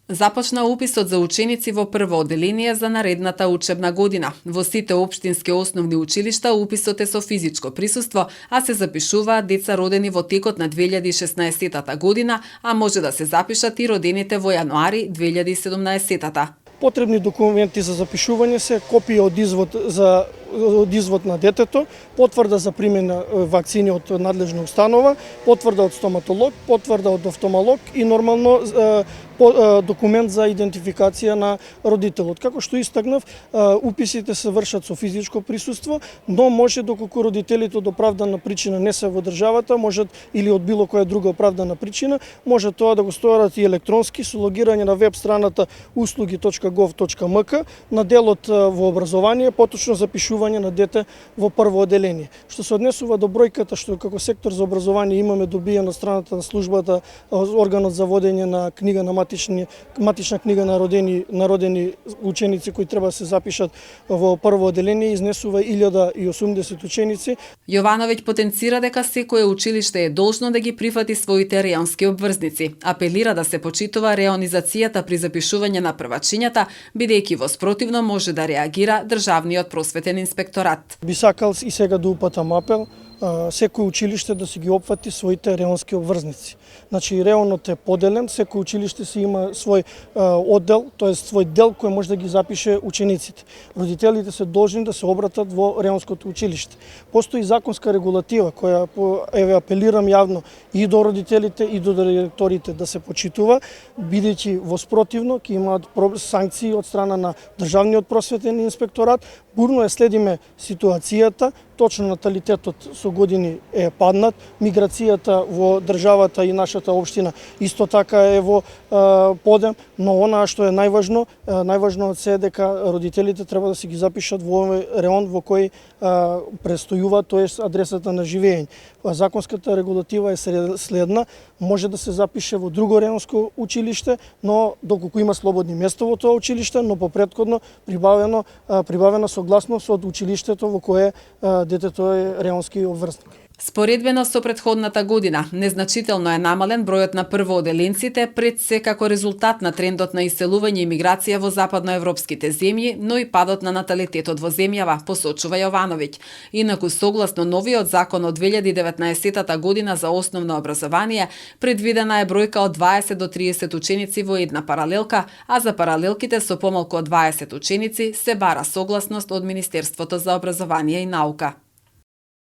Започна уписот за ученици во прво одделение за наредната учебна година. Во сите општински основни училишта уписот е со физичко присуство, а се запишуваат деца родени во текот на 2016 година, а може да се запишат и родените во јануари 2017. Потребни документи за запишување се копија од извод на детето, потврда за примена вакцини од надлежна установа, потврда од стоматолог, потврда од офталмолог и нормално документ за идентификација на родителот. Како што истакнав, уписите се вршат со физичко присуство, но може доколку родителите од оправдана причина не се во државата, можат или од било која друга оправдана причина, може тоа да го сторат и електронски со логирање на веб страната услуги.gov.mk на делот во образование, поточно запишување на дете во прво одделение. Што се однесува до бројката што како сектор за образование имаме добиена страната на службата, органот за водење на книга на матична книга на родени ученици кои треба да се запишат во прво одделение, изнесува 1080 ученици. Јовановиќ потенцира дека секое училиште е должно да ги прифати своите реонски обврзници. Апелира да се почитува реонизацијата при запишување на првачињата, бидејќи во спротивно може да реагира државниот просветен инспекторат. Би сакал и сега да упатам апел секој училиште да си ги опфати своите реонски обврзници. Значи реонот е поделен, секој училиште си има свој оддел, тоест свој дел кој може да ги запише учениците. Родителите се должни да се обратат во реонското училиште. Постои законска регулатива која апелирам јавно и до родителите и до директорите да се почитува, бидејќи во спротивно ќе имаат санкции од страна на државниот просветен инспекторат. Бурно е следиме ситуацијата, точно наталитетот со години е паднат, миграцијата во државата и нашата општина исто така е во подем, но она што е најважно од се е дека родителите треба да се ги запишат во овој реон во кој престојува, тоест адресата на живење. Законската регулатива е следна, може да се запише во друго реонско училиште, но доколку има слободни места во тоа училиште, но по претходно прибавена согласност од училиштето во кое детето е реонски обврзник. Споредбено со претходната година, незначително е намален бројот на првооделенците пред се како резултат на трендот на иселување и миграција во западноевропските земји, но и падот на наталитетот во земјава, посочува Јовановиќ. Инаку согласно новиот закон од 2019 година за основно образование, предвидена е бројка од 20 до 30 ученици во една паралелка, а за паралелките со помалку од 20 ученици се бара согласност од Министерството за образование и наука.